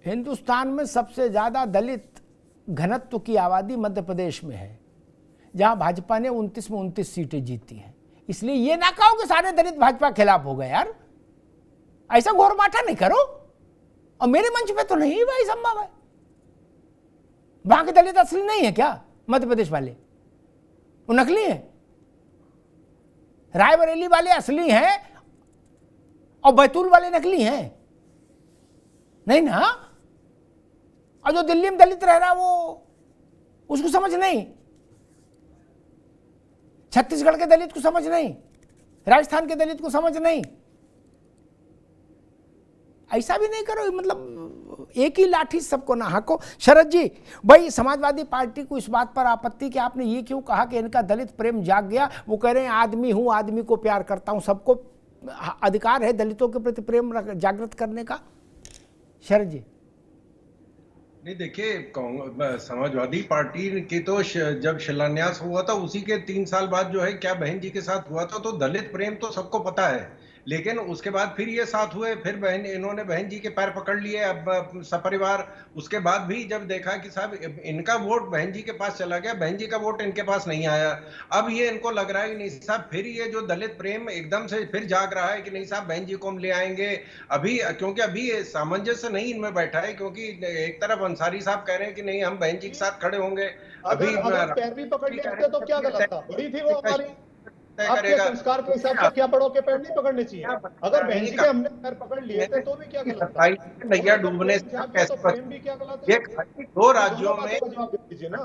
हिंदुस्तान में सबसे ज़्यादा दलित घनत्व की आबादी मध्य प्रदेश में है, जहां भाजपा ने 29 में 29 सीटें जीती हैं। इसलिए ये ना कहो कि सारे दलित भाजपा के खिलाफ हो गए यार, ऐसा घोर बाटा नहीं करो। और मेरे मंच पे तो नहीं भाई संभव है। वहां के दलित असली नहीं है क्या मध्य प्रदेश वाले? वो नकली है। रायबरेली वाले असली हैं और बैतूल वाले नकली हैं, नहीं ना? और जो दिल्ली में दलित रह रहा है वो, उसको समझ नहीं, छत्तीसगढ़ के दलित को समझ नहीं, राजस्थान के दलित को समझ नहीं। ऐसा भी नहीं करो, मतलब एक ही लाठी सबको ना हाको। शरद जी, भाई समाजवादी पार्टी को इस बात पर आपत्ति कि आपने ये क्यों कहा कि इनका दलित प्रेम जाग गया? वो कह रहे हैं आदमी हूं, आदमी को प्यार करता हूं, सबको अधिकार है दलितों के प्रति प्रेम जागृत करने का। शरद जी, नहीं देखिए, समाजवादी पार्टी की तो जब शिलान्यास हुआ था उसी के 3 साल बाद जो है क्या बहन जी के साथ हुआ था, तो दलित प्रेम तो सबको पता है। लेकिन उसके बाद फिर ये साथ हुए, फिर इन्होंने बहन जी के पैर पकड़ लिए अब सपरिवार। उसके बाद भी जब देखा कि साहब इनका वोट बहन जी के पास चला गया, बहन जी का वोट इनके पास नहीं आया, अब ये इनको लग रहा है कि नहीं साहब फिर ये जो दलित प्रेम एकदम से फिर जाग रहा है कि नहीं साहब बहन जी को हम ले आएंगे अभी, क्योंकि अभी सामंजस्य नहीं इनमें बैठा है। क्योंकि एक तरफ अंसारी साहब कह रहे हैं कि नहीं हम बहन जी के साथ खड़े होंगे, अभी पैर भी पकड़ लेते तो क्या गलत था? बड़ी थी वो हमारी, आपके संस्कार के हिसाब से क्या बड़ों के पैर नहीं पकड़ने चाहिए? अगर बहन जी के हमने पैर पकड़ लिए थे तो भी क्या गलत था? नैया डूबने से तो प्रेम भी क्या गलत है? ये 2 राज्यों में जवाब दे दीजिए ना।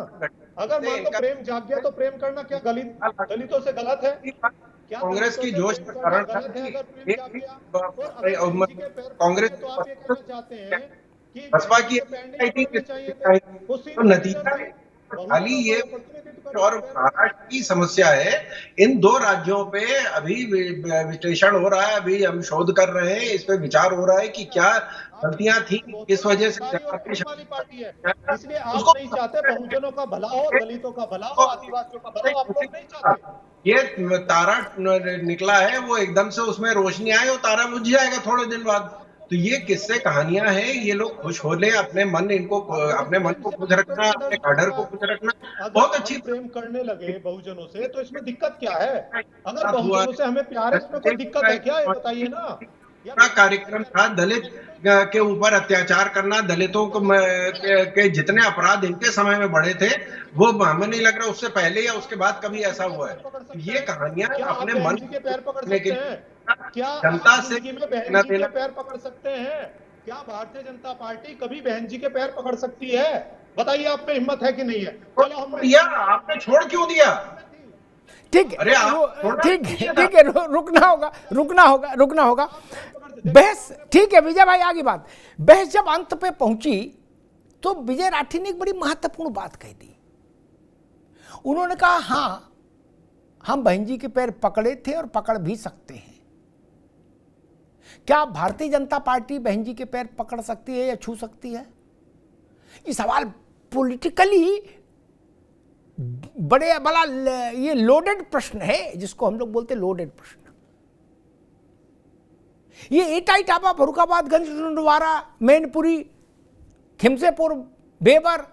अगर मान लो प्रेम जाग गया तो प्रेम करना क्या दलितों से गलत है? क्या कांग्रेस की जोश के कारण गलत है अगर प्रेम जाग गया? कांग्रेस तो आप ये कहना चाहते हैं कि बसपा की तो नतीजा खाली ये और महाराष्ट्र की समस्या है। इन 2 राज्यों पे अभी विश्लेषण हो रहा है, अभी हम शोध कर रहे हैं, इस पे विचार हो रहा है कि क्या गलतियां थी, किस वजह से पार्टी है, इसलिए आप नहीं चाहते बहुजनों का भला हो, दलितों का भला हो, आदिवासियों का भला हो, आप लोग नहीं चाहते। ये तारा निकला है, वो एकदम से उसमें रोशनी आए और तारा बुझ जाएगा थोड़े दिन बाद। तो ये किस्से कहानियां हैं, ये लोग खुश हो ले, अपने मन को खुश रखना, अपने काडर को खुश रखना बहुत अच्छी। प्रेम करने लगे बहुजनों से तो इसमें दिक्कत क्या है? अगर बहुजनों से हमें प्यार है, इसमें कोई दिक्कत है क्या? ये बताइए ना। पूरा कार्यक्रम था दलित के ऊपर अत्याचार करना, दलितों को के जितने अपराध इनके समय में बढ़े थे वो हमें नहीं लग रहा उससे पहले या उसके बाद कभी ऐसा हुआ है। ये कहानियां अपने मन के पैर पकड़ सकते हैं क्या? जनता से बहन जी के पैर पकड़ सकते हैं क्या? भारतीय जनता पार्टी कभी बहन जी के पैर पकड़ सकती है? बताइए, आप में हिम्मत है कि नहीं है? चलो हम दिया, आपने छोड़ क्यों दिया? ठीक ठीक है, रुकना होगा। बहस ठीक है विजय भाई, आगे बात। बहस जब अंत पे पहुंची तो विजय राठी ने एक बड़ी महत्वपूर्ण बात कह दी। उन्होंने कहा हां, हम बहन जी के पैर पकड़े थे और पकड़ भी सकते हैं। क्या भारतीय जनता पार्टी बहन जी के पैर पकड़ सकती है या छू सकती है? ये सवाल पॉलिटिकली बड़ा ये लोडेड प्रश्न है, जिसको हम लोग बोलते लोडेड प्रश्न। ये एटा इटापा, फरुखाबाद, गंज, डुंडवारा, मैनपुरी, खिमसेपुर, बेबर,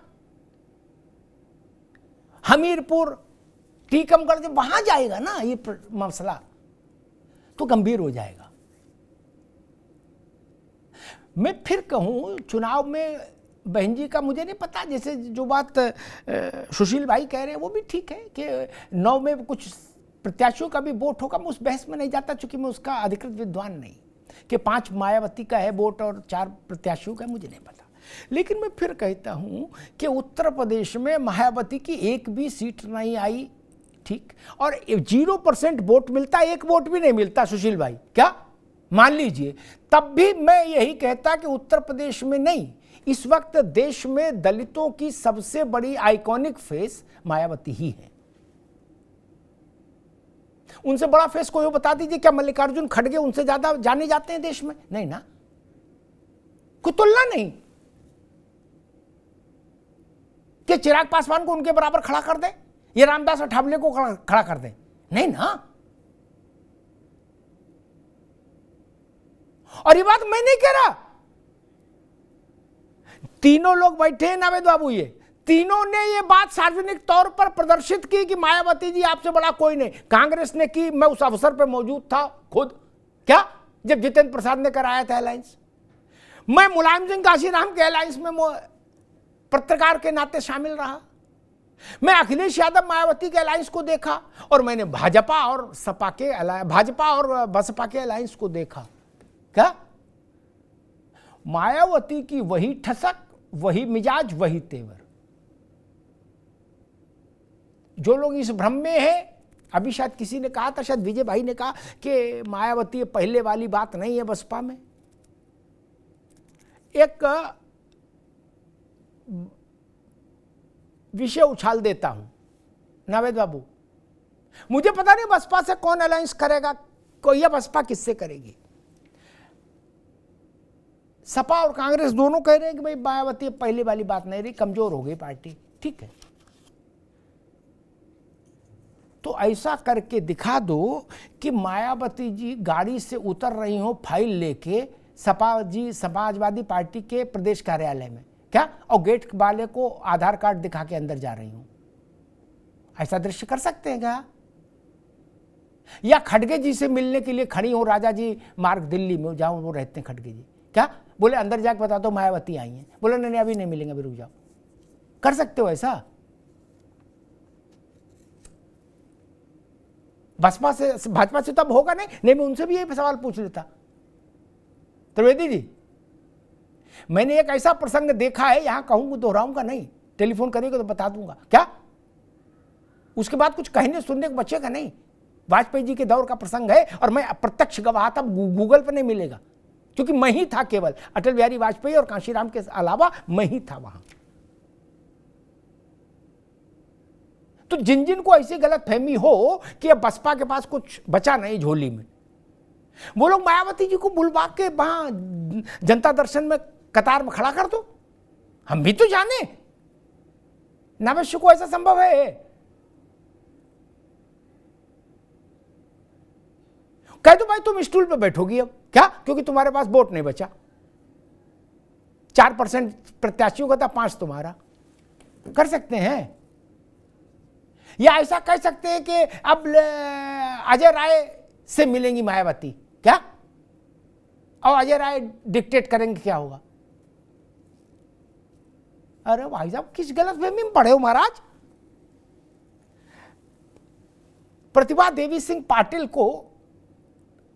हमीरपुर, टीकमगढ़, जब वहां जाएगा ना ये मसला तो गंभीर हो जाएगा। मैं फिर कहूं, चुनाव में बहन जी का मुझे नहीं पता, जैसे जो बात सुशील भाई कह रहे हैं वो भी ठीक है कि 9 में कुछ प्रत्याशियों का भी वोट होगा। मैं उस बहस में नहीं जाता, चूंकि मैं उसका अधिकृत विद्वान नहीं कि 5 मायावती का है वोट और 4 प्रत्याशियों का, मुझे नहीं पता। लेकिन मैं फिर कहता हूं कि उत्तर प्रदेश में मायावती की एक भी सीट नहीं आई, ठीक, और 0% वोट मिलता, 1 वोट भी नहीं मिलता सुशील भाई, क्या मान लीजिए, तब भी मैं यही कहता कि उत्तर प्रदेश में नहीं, इस वक्त देश में दलितों की सबसे बड़ी आइकॉनिक फेस मायावती ही है। उनसे बड़ा फेस कोई बता दीजिए, क्या मल्लिकार्जुन खड़गे उनसे ज्यादा जाने जाते हैं देश में? नहीं ना, कोई तुलना नहीं। कि चिराग पासवान को उनके बराबर खड़ा कर दे, ये रामदास अठावले को खड़ा कर दे? नहीं ना। और ये बात मैं नहीं कह रहा, तीनों लोग बैठे हैं नावेद बाबू, ये तीनों ने ये बात सार्वजनिक तौर पर प्रदर्शित की कि मायावती जी आपसे बड़ा कोई नहीं। कांग्रेस ने की, मैं उस अवसर पर मौजूद था खुद, क्या, जब जितेंद्र प्रसाद ने कराया था अलायंस। मैं मुलायम सिंह काशीराम के अलायंस में पत्रकार के नाते शामिल रहा। मैं अखिलेश यादव मायावती के अलायंस को देखा और मैंने भाजपा और बसपा के अलायंस को देखा। क्या मायावती की वही ठसक, वही मिजाज, वही तेवर। जो लोग इस भ्रम में हैं, अभी शायद किसी ने कहा था, शायद विजय भाई ने कहा कि मायावती पहले वाली बात नहीं है बसपा में। एक विषय उछाल देता हूं नावेद बाबू, मुझे पता नहीं बसपा से कौन अलायंस करेगा, कोई या बसपा किससे करेगी। सपा और कांग्रेस दोनों कह रहे हैं कि भाई मायावती पहले वाली बात नहीं रही, कमजोर हो गई पार्टी। ठीक है, तो ऐसा करके दिखा दो कि मायावती जी गाड़ी से उतर रही हो फाइल लेके सपा जी समाजवादी पार्टी के प्रदेश कार्यालय में, क्या, और गेट वाले को आधार कार्ड दिखा के अंदर जा रही हूं। ऐसा दृश्य कर सकते हैं क्या? या खड़गे जी से मिलने के लिए खड़ी हो राजा जी मार्ग दिल्ली में, जहां वो रहते हैं खड़गे जी, क्या बोले अंदर जाके बता दो मायावती आई हैं, बोले नहीं अभी नहीं मिलेंगे, अभी रुक जाओ। कर सकते हो ऐसा? बसपा से, भाजपा से तब होगा नहीं। मैं उनसे भी यही सवाल पूछ लेता। त्रिवेदी जी, मैंने एक ऐसा प्रसंग देखा है, यहां कहूंगा दोहराऊंगा नहीं, टेलीफोन करेंगे तो बता दूंगा, क्या उसके बाद कुछ कहने सुनने को बचेगा नहीं। वाजपेयी जी के दौर का प्रसंग है और मैं प्रत्यक्ष गवाह था, गूगल पर नहीं मिलेगा, क्योंकि मैं ही था, केवल अटल बिहारी वाजपेयी और कांशीराम के अलावा मैं ही था वहां। तो जिन जिन को ऐसी गलत फहमी हो कि अब बसपा के पास कुछ बचा नहीं झोली में, वो लोग मायावती जी को बुलवा के वहां जनता दर्शन में कतार में खड़ा कर दो। हम भी तो जाने नावश्य को ऐसा संभव है। कह दो भाई तुम स्टूल पे बैठोगी अब, क्या, क्योंकि तुम्हारे पास वोट नहीं बचा। 4% प्रत्याशियों का था, 5 तुम्हारा। कर सकते हैं। या ऐसा कह सकते हैं कि अब अजय राय से मिलेंगी मायावती, क्या, और अजय राय डिक्टेट करेंगे क्या होगा। अरे भाई साहब किस गलतफहमी में पड़े हो महाराज। प्रतिभा देवी सिंह पाटिल को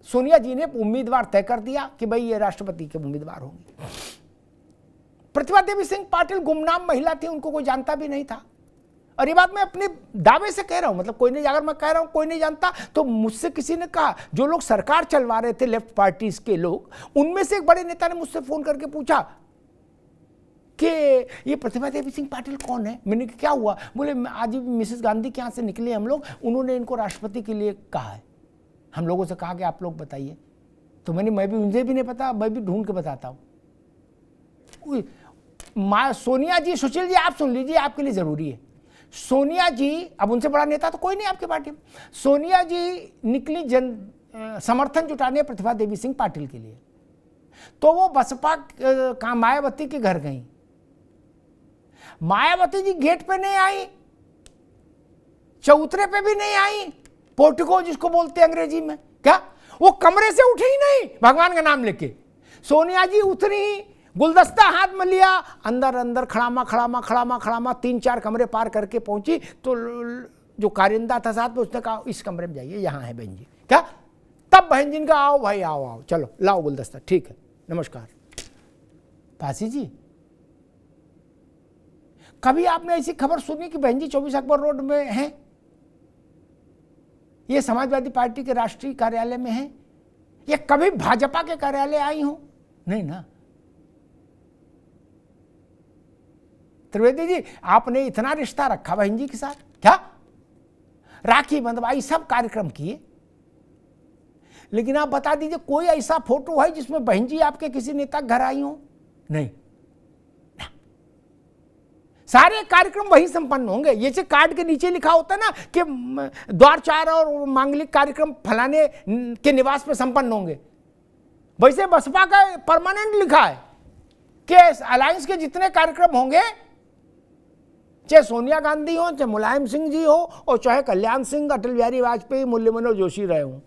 सोनिया जी ने उम्मीदवार तय कर दिया कि भाई ये राष्ट्रपति के उम्मीदवार होंगे। प्रतिभा देवी सिंह पाटिल गुमनाम महिला थी, उनको कोई जानता भी नहीं था। और ये बात मैं अपने दावे से कह रहा हूं, मतलब कोई नहीं, अगर मैं कह रहा हूं कोई नहीं जानता, तो मुझसे किसी ने कहा, जो लोग सरकार चलवा रहे थे लेफ्ट पार्टीज के लोग, उनमें से एक बड़े नेता ने मुझसे फोन करके पूछा कि ये प्रतिभा देवी सिंह पाटिल कौन है। मैंने कहा क्या हुआ? बोले आज मिसेस गांधी के यहाँ से निकले हम लोग, उन्होंने इनको राष्ट्रपति के लिए कहा है। हम लोगों से कहा कि आप लोग बताइए। तो मैं भी, मुझे भी नहीं पता, मैं भी ढूंढ के बताता हूँ। सोनिया जी, सुशील जी आप सुन लीजिए, आपके लिए जरूरी है। सोनिया जी, अब उनसे बड़ा नेता तो कोई नहीं आपके पार्टी में, सोनिया जी निकली समर्थन जुटाने प्रतिभा देवी सिंह पाटिल के लिए। तो वो बसपा मायावती के घर गई। मायावती जी गेट पे नहीं आई, चौतरे पे भी नहीं आई, पोर्टिको जिसको बोलते हैं अंग्रेजी में, क्या, वो कमरे से उठी ही नहीं भगवान का नाम लेके। सोनिया जी उतरी, गुलदस्ता हाथ में लिया, अंदर अंदर खड़ामा 3-4 कमरे पार करके पहुंची। तो जो कारिंदा था साथ में, उसने कहा इस कमरे में जाइए, यहां है बहन जी, क्या। तब बहन जी का आओ भाई आओ, चलो लाओ गुलदस्ता, ठीक है नमस्कार। पासी जी, कभी आपने ऐसी खबर सुनी कि बहन जी 24 अकबर रोड में हैं, ये समाजवादी पार्टी के राष्ट्रीय कार्यालय में हैं, या कभी भाजपा के कार्यालय आई हो? नहीं ना। त्रिवेदी जी, आपने इतना रिश्ता रखा बहन जी के साथ, क्या, राखी बंधवाई, सब कार्यक्रम किए, लेकिन आप बता दीजिए कोई ऐसा फोटो है जिसमें बहन जी आपके किसी नेता घर आई हो? नहीं। सारे कार्यक्रम वही संपन्न होंगे। ये जो कार्ड के नीचे लिखा होता है ना कि द्वारचार और मांगलिक कार्यक्रम फलाने के निवास में संपन्न होंगे, वैसे बसपा का परमानेंट लिखा है कि अलायंस के जितने कार्यक्रम होंगे, चाहे सोनिया गांधी हो, चाहे मुलायम सिंह जी हो, और चाहे कल्याण सिंह, अटल बिहारी वाजपेयी, मुरली मनोहर जोशी रहे हों।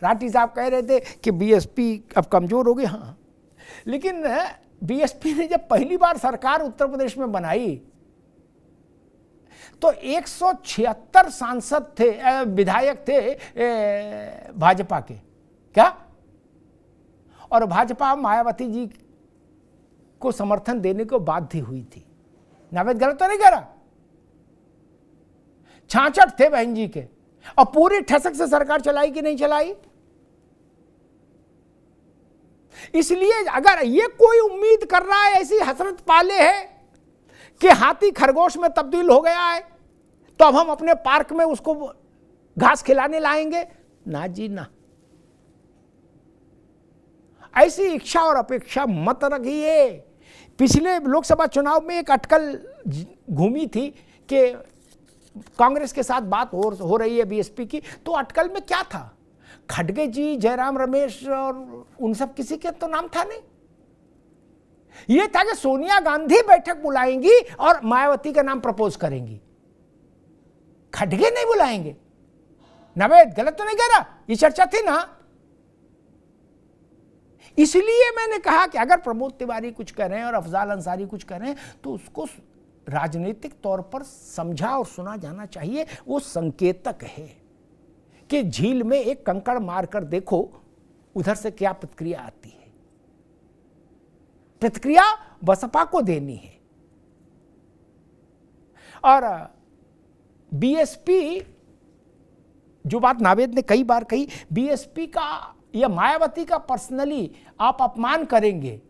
राठी साहब कह रहे थे कि बीएसपी अब कमजोर हो गई। हाँ, लेकिन बीएसपी ने जब पहली बार सरकार उत्तर प्रदेश में बनाई तो 176 सांसद थे, विधायक थे भाजपा के, क्या? और भाजपा मायावती जी को समर्थन देने को बाध्य हुई थी। नावेद गलत तो नहीं कह रहा? 66 थे बहन जी के, और पूरी ठसक से सरकार चलाई कि नहीं चलाई? इसलिए अगर ये कोई उम्मीद कर रहा है, ऐसी हसरत पाले है कि हाथी खरगोश में तब्दील हो गया है तो अब हम अपने पार्क में उसको घास खिलाने लाएंगे, ना जी ना। ऐसी इच्छा और अपेक्षा मत रखिए। पिछले लोकसभा चुनाव में एक अटकल घूमी थी कि कांग्रेस के साथ बात हो रही है बीएसपी की, तो अटकल में क्या था? खड़गे जी, जयराम रमेश और उन सब किसी के तो नाम था नहीं। यह था कि सोनिया गांधी बैठक बुलाएंगी और मायावती का नाम प्रपोज करेंगी, खड़गे नहीं बुलाएंगे। नवेद गलत तो नहीं कह रहा? ये चर्चा थी ना। इसलिए मैंने कहा कि अगर प्रमोद तिवारी कुछ कह रहे हैं और अफजाल अंसारी कुछ कह रहे हैं तो उसको राजनीतिक तौर पर समझा और सुना जाना चाहिए। वो संकेतक है कि झील में एक कंकड़ मारकर देखो उधर से क्या प्रतिक्रिया आती है। प्रतिक्रिया बसपा को देनी है। और बीएसपी, जो बात नावेद ने कई बार कही, बीएसपी का या मायावती का पर्सनली आप अपमान करेंगे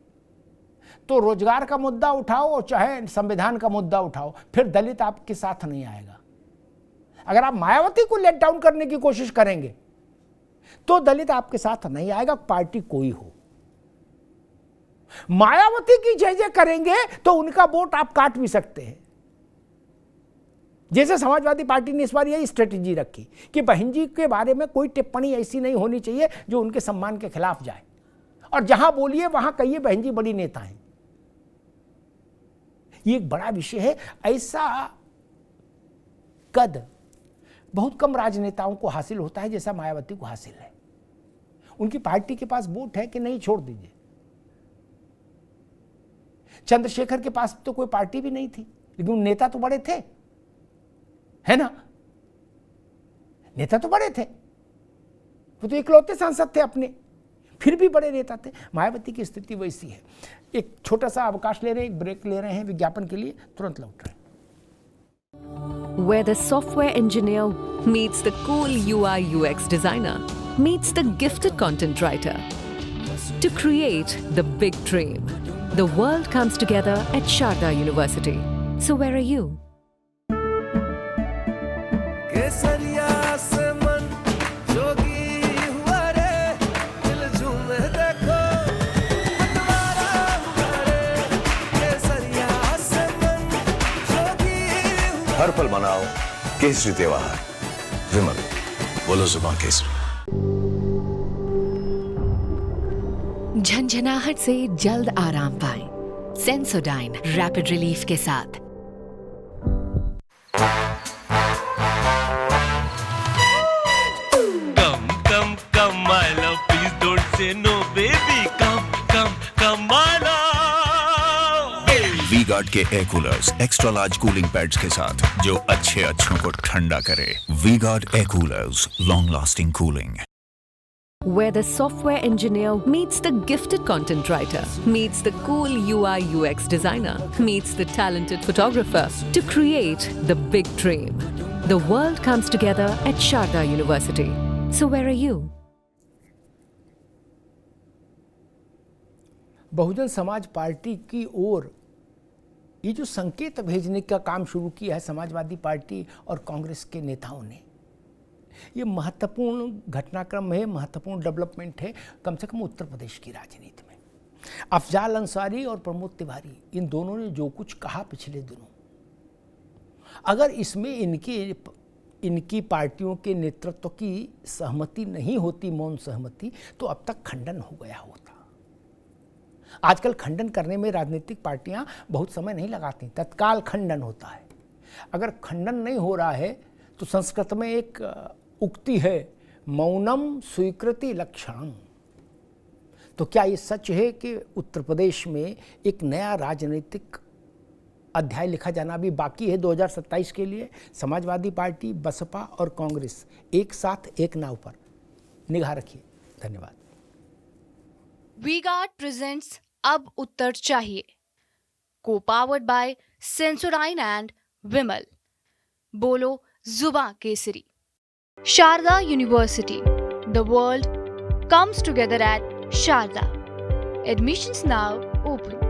तो रोजगार का मुद्दा उठाओ और चाहे संविधान का मुद्दा उठाओ, फिर दलित आपके साथ नहीं आएगा। अगर आप मायावती को लेट डाउन करने की कोशिश करेंगे तो दलित आपके साथ नहीं आएगा, पार्टी कोई हो। मायावती की जय जय करेंगे तो उनका वोट आप काट भी सकते हैं। जैसे समाजवादी पार्टी ने इस बार यही स्ट्रेटेजी रखी कि बहन जी के बारे में कोई टिप्पणी ऐसी नहीं होनी चाहिए जो उनके सम्मान के खिलाफ जाए, और जहां बोलिए वहां कहिए बहन जी बड़ी नेता हैं। ये एक बड़ा विषय है। ऐसा कद बहुत कम राजनेताओं को हासिल होता है जैसा मायावती को हासिल है। उनकी पार्टी के पास वोट है कि नहीं, छोड़ दीजिए। चंद्रशेखर के पास तो कोई पार्टी भी नहीं थी, लेकिन नेता तो बड़े थे, है ना? नेता तो बड़े थे, वो तो इकलौते सांसद थे अपने, फिर भी बड़े नेता थे। मायावती की स्थिति वैसी है। एक छोटा सा अवकाश ले रहे हैं, एक ब्रेक ले रहे हैं विज्ञापन के लिए, तुरंत लौट रहे हैं। Where the software engineer meets the cool UI UX designer, meets the gifted content writer to create the big dream. The world comes together at Sharda University. So where are you? केसरिया से मन जोगी हुआ रे, दिल झूमे देखो बंटवारा हुआ रे। केसरिया से मन जोगी हुआ। हर पल मनाओ केसरी त्योहार। विमल, बोलो जुबान केसरी। झंझनाहट से जल्द आराम पाएं। सेंसोडाइन रैपिड रिलीफ के साथ। My love, please don't say no, baby. Come, my love. V-Guard के air coolers extra large cooling pads के साथ जो अच्छों को ठंडा करे। V-Guard air coolers, long lasting cooling. Where the software engineer meets the gifted content writer, meets the cool UI UX designer, meets the talented photographer to create the big dream. The world comes together at Sharda University. So where are you? Bahujan Samaj party की ओर ये जो संकेत भेजने का काम शुरू किया है समाजवादी पार्टी और कांग्रेस के नेताओं ने, ये महत्वपूर्ण घटनाक्रम है, महत्वपूर्ण डेवलपमेंट है, कम से कम उत्तर प्रदेश की राजनीति में। अफजाल अंसारी और प्रमोद तिवारी, इन दोनों ने जो कुछ कहा पिछले दिनों, अगर इसमें इनकी पार्टियों के नेतृत्व की सहमति नहीं होती, मौन सहमति, तो अब तक खंडन हो गया होता। आजकल खंडन करने में राजनीतिक पार्टियां बहुत समय नहीं लगाती, तत्काल खंडन होता है। अगर खंडन नहीं हो रहा है तो संस्कृत में एक उक्ति है, मौनम स्वीकृति लक्षणम। तो क्या ये सच है कि उत्तर प्रदेश में एक नया राजनीतिक अध्याय लिखा जाना अभी बाकी है 2027 के लिए? समाजवादी पार्टी, बसपा और कांग्रेस एक साथ एक नाव पर, निगाह रखिए। धन्यवाद। वी-गार्ड प्रेजेंट्स अब उत्तर चाहिए, co powered by Sensodyne and Vimal. बोलो जुबां केसरी। Sharda university, the world comes together at Sharda. Admissions now open.